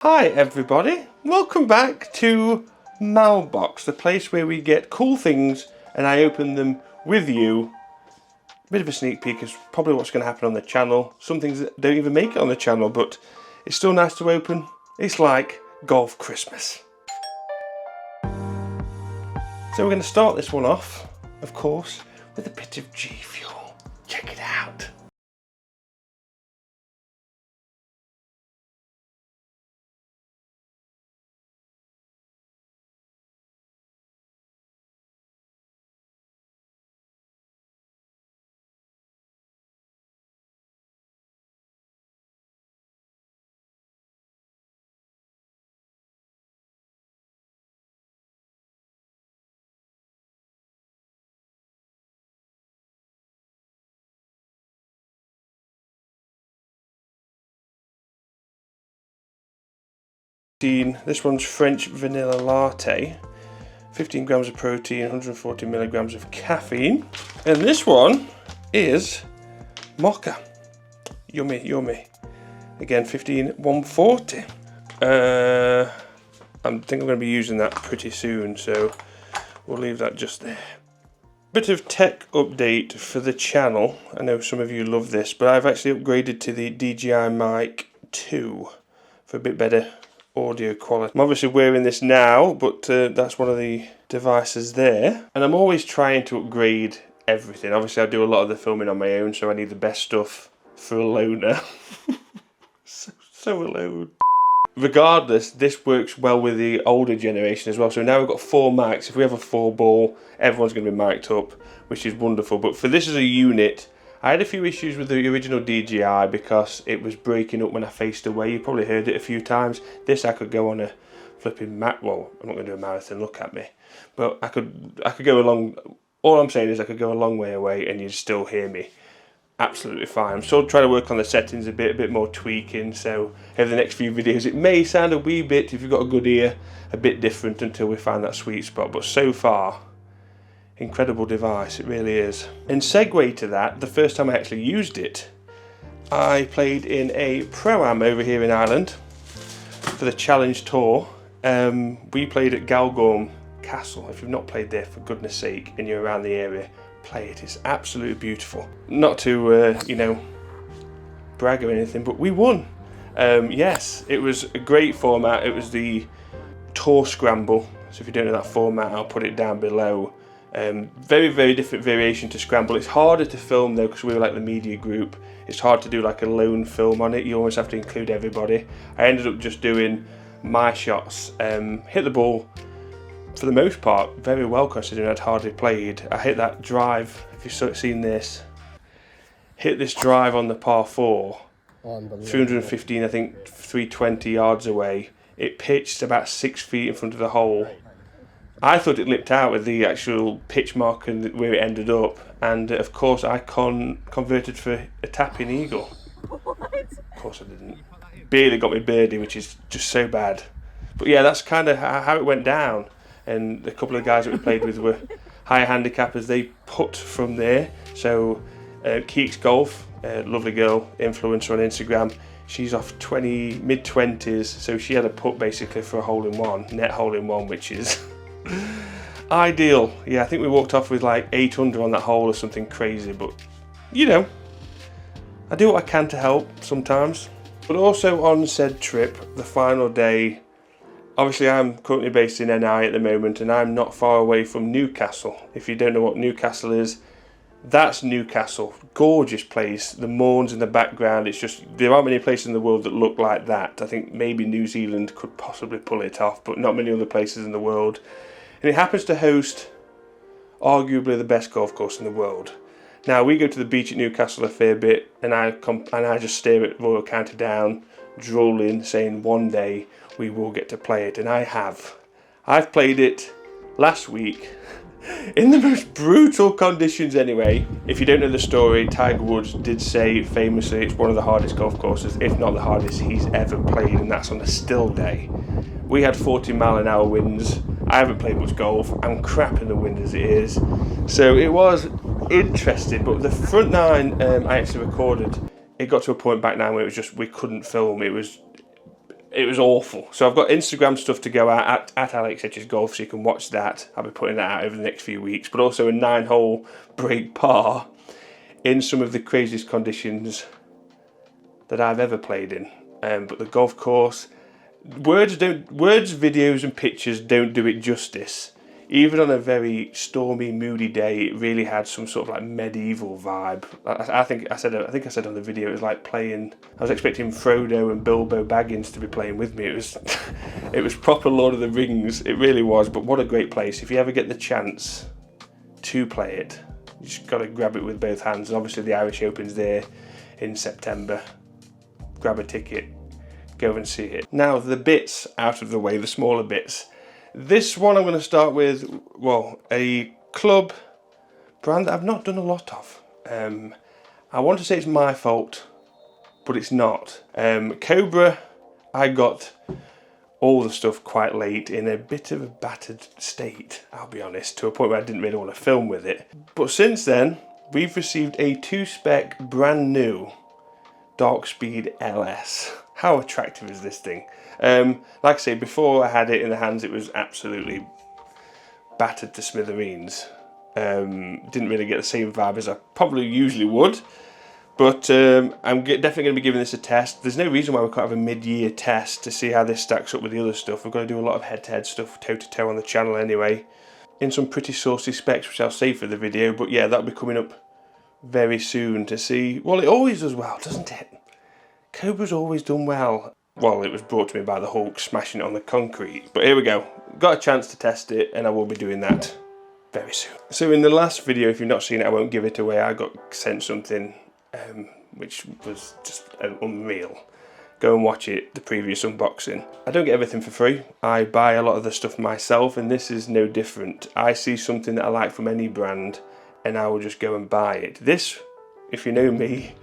Hi everybody, welcome back to Mailbox, the place where we get cool things and I open them with you. Bit of a sneak peek is probably what's going to happen on the channel. Some things that don't even make it on the channel, but it's still nice to open. It's like Golf Christmas. So we're going to start this one off, of course, with a bit of G Fuel. Check it out. This one's French vanilla latte, 15 grams of protein, 140 milligrams of caffeine, and this one is mocha. Yummy, yummy. Again, 140. I think I'm going to be using that pretty soon, so we'll leave that just there. Bit of tech update for the channel. I know some of you love this, but I've actually upgraded to the DJI Mic 2 for a bit better audio quality. I'm obviously wearing this now, but that's one of the devices there. And I'm always trying to upgrade everything. Obviously I do a lot of the filming on my own, so I need the best stuff for a loner. so alone. Regardless, this works well with the older generation as well. So now we've got 4 mics. If we have a 4 ball, everyone's going to be mic'd up, which is wonderful. But for this as a unit, I had a few issues with the original DJI because it was breaking up when I faced away. You probably heard it a few times. This I could go on a flipping well, I'm not going to do a marathon, look at me. But I could go along, all I'm saying is I could go a long way away and you'd still hear me absolutely fine. I'm still trying to work on the settings a bit more tweaking, so over the next few videos it may sound a wee bit, if you've got a good ear, a bit different until we find that sweet spot. But so far, incredible device, it really is. And segue to that, the first time I actually used it, I played in a Pro-Am over here in Ireland for the Challenge Tour. We played at Galgorm Castle. If you've not played there, for goodness sake, and you're around the area, play it. It's absolutely beautiful. Not to, you know, brag or anything, but we won. Yes, it was a great format. It was the Tour Scramble. So if you don't know that format, I'll put it down below. Very different variation to Scramble. It's harder to film though because we were like the media group. It's hard to do like a lone film on it. You always have to include everybody. I ended up just doing my shots. Hit the ball for the most part very well considering I'd hardly played. I hit that drive, if you've seen this, hit this drive on the par 4, 315, I think 320 yards away. It pitched about 6 feet in front of the hole. I thought it lipped out with the actual pitch mark and where it ended up, and of course I converted for a tapping eagle. What? Of course I didn't. Barely got me birdie, which is just so bad. But yeah, that's kind of how it went down. And a couple of guys that we played with were higher handicappers. They put from there. So Keeks Golf, lovely girl, influencer on Instagram. She's off mid-20s, so she had a putt basically for a hole-in-one, net hole-in-one, which is ideal. Yeah, I think we walked off with like 8 under on that hole or something crazy, but you know, I do what I can to help sometimes. But also on said trip, the final day, obviously I'm currently based in NI at the moment and I'm not far away from Newcastle. If you don't know what Newcastle is, that's Newcastle. Gorgeous place. The Mourns in the background. It's just, there aren't many places in the world that look like that. I think maybe New Zealand could possibly pull it off, but not many other places in the world. And it happens to host arguably the best golf course in the world. Now we go to the beach at Newcastle a fair bit and I just stare at Royal County Down, drooling, saying one day we will get to play it, and I have. I've played it last week in the most brutal conditions anyway. If you don't know the story, Tiger Woods did say famously it's one of the hardest golf courses, if not the hardest he's ever played, and that's on a still day. We had 40-mile-an-hour winds. I haven't played much golf. I'm crap in the wind as it is. So it was interesting, but the front 9 I actually recorded. It got to a point back 9 where it was just, we couldn't film. It was it was awful. So I've got Instagram stuff to go out at Alex Etches Golf, so you can watch that. I'll be putting that out over the next few weeks. But also a 9-hole break par in some of the craziest conditions that I've ever played in. But the golf course, words, videos and pictures don't do it justice. Even on a very stormy, moody day, it really had some sort of like medieval vibe. I think I said on the video, it was like playing. I was expecting Frodo and Bilbo Baggins to be playing with me. It was, it was proper Lord of the Rings. It really was. But what a great place! If you ever get the chance to play it, you just got to grab it with both hands. And obviously, the Irish Open's there in September. Grab a ticket, go and see it. Now the bits out of the way, the smaller bits. This one I'm going to start with, well, a club brand that I've not done a lot of. I want to say it's my fault, but it's not. Cobra, I got all the stuff quite late in a bit of a battered state, I'll be honest, to a point where I didn't really want to film with it. But since then, we've received a 2-spec brand new Dark Speed LS. How attractive is this thing? Like I say, before I had it in the hands, it was absolutely battered to smithereens. Didn't really get the same vibe as I probably usually would. But I'm definitely going to be giving this a test. There's no reason why we can't have a mid-year test to see how this stacks up with the other stuff. We're going to do a lot of head-to-head stuff, toe-to-toe on the channel anyway. In some pretty saucy specs, which I'll save for the video. But yeah, that'll be coming up very soon to see. Well, it always does well, doesn't it? Cobra's always done well. Well, it was brought to me by the Hulk smashing it on the concrete. But here we go. Got a chance to test it, and I will be doing that very soon. So in the last video, if you've not seen it, I won't give it away. I got sent something which was just unreal. Go and watch it, the previous unboxing. I don't get everything for free. I buy a lot of the stuff myself, and this is no different. I see something that I like from any brand, and I will just go and buy it. This, if you know me,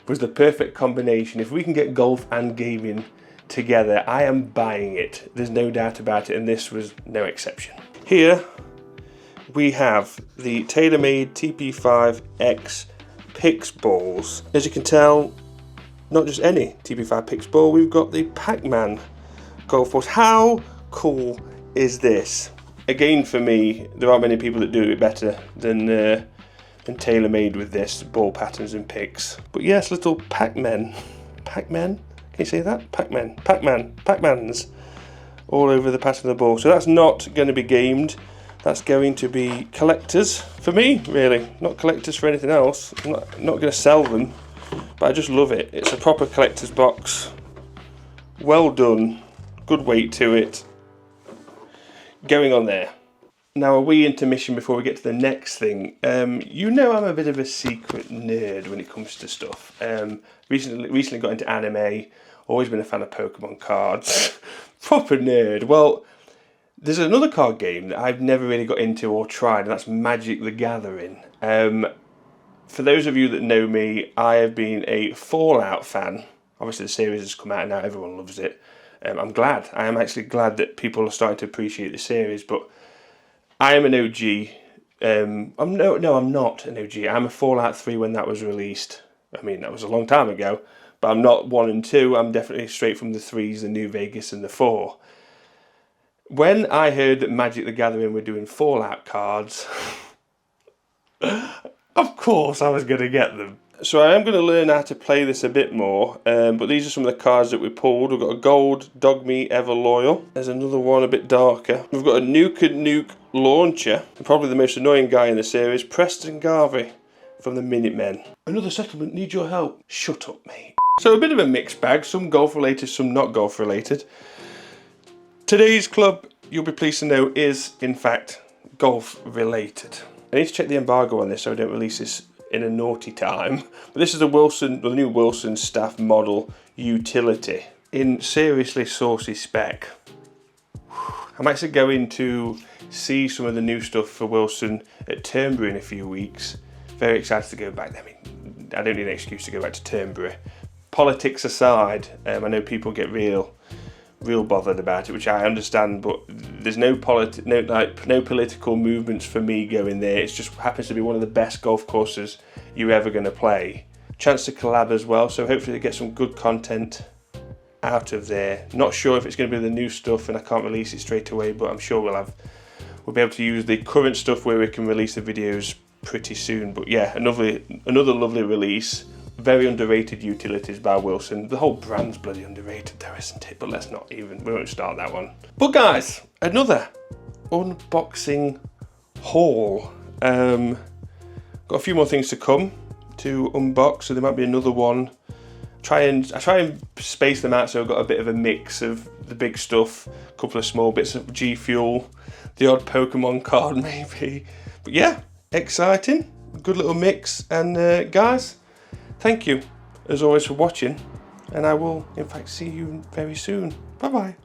was the perfect combination. If we can get golf and gaming together, I am buying it. There's no doubt about it, and this was no exception. Here we have the TaylorMade TP5X Pix balls. As you can tell, not just any TP5 Pix ball, we've got the Pac-Man golf balls. How cool is this? Again, for me, there aren't many people that do it better than TaylorMade with this, ball patterns and picks. But yes, little Pac-Men. Pac-Men? Can you say that? Pac-Men. Pac-Man. Pac-Mans. All over the pattern of the ball. So that's not going to be gamed. That's going to be collectors. For me, really. Not collectors for anything else. I'm not going to sell them. But I just love it. It's a proper collector's box. Well done. Good weight to it. Going on there. Now, a wee intermission before we get to the next thing. You know I'm a bit of a secret nerd when it comes to stuff. Recently got into anime. Always been a fan of Pokemon cards. Proper nerd. Well, there's another card game that I've never really got into or tried, and that's Magic the Gathering. For those of you that know me, I have been a Fallout fan. Obviously the series has come out and now everyone loves it. I'm glad. I am actually glad that people are starting to appreciate the series, but I am an OG. I'm not an OG. I'm a Fallout 3 when that was released. I mean, that was a long time ago, but I'm not 1 and 2. I'm definitely straight from the 3s, the New Vegas and the 4. When I heard that Magic the Gathering were doing Fallout cards, of course I was going to get them. So I am going to learn how to play this a bit more, but these are some of the cards that we pulled. We've got a gold Dog Me Ever Loyal. There's another one a bit darker. We've got a Nuke launcher, and probably the most annoying guy in the series, Preston Garvey from the Minutemen. Another settlement needs your help. Shut up, mate. So a bit of a mixed bag, some golf related, some not golf related. Today's club, you'll be pleased to know, is in fact golf related. I need to check the embargo on this so I don't release this in a naughty time. But this is the new Wilson Staff Model Utility in seriously saucy spec. I'm actually going to see some of the new stuff for Wilson at Turnberry in a few weeks. Very excited to go back there. I mean, I don't need an excuse to go back to Turnberry. Politics aside, I know people get real bothered about it, which I understand, but there's no political movements for me going there. It just happens to be one of the best golf courses you're ever going to play. Chance to collab as well, so hopefully get some good content out of there. Not sure if it's going to be the new stuff and I can't release it straight away, but I'm sure we'll be able to use the current stuff where we can release the videos pretty soon. But yeah, another lovely release. Very underrated utilities by Wilson. The whole brand's bloody underrated though, isn't it? But we won't start that one. But guys, another unboxing haul. Got a few more things to come to unbox, so there might be another one. I try and space them out so I've got a bit of a mix of the big stuff, a couple of small bits of G Fuel, the odd Pokemon card maybe. But yeah, exciting, good little mix. And guys, thank you as always for watching, and I will in fact see you very soon. Bye bye.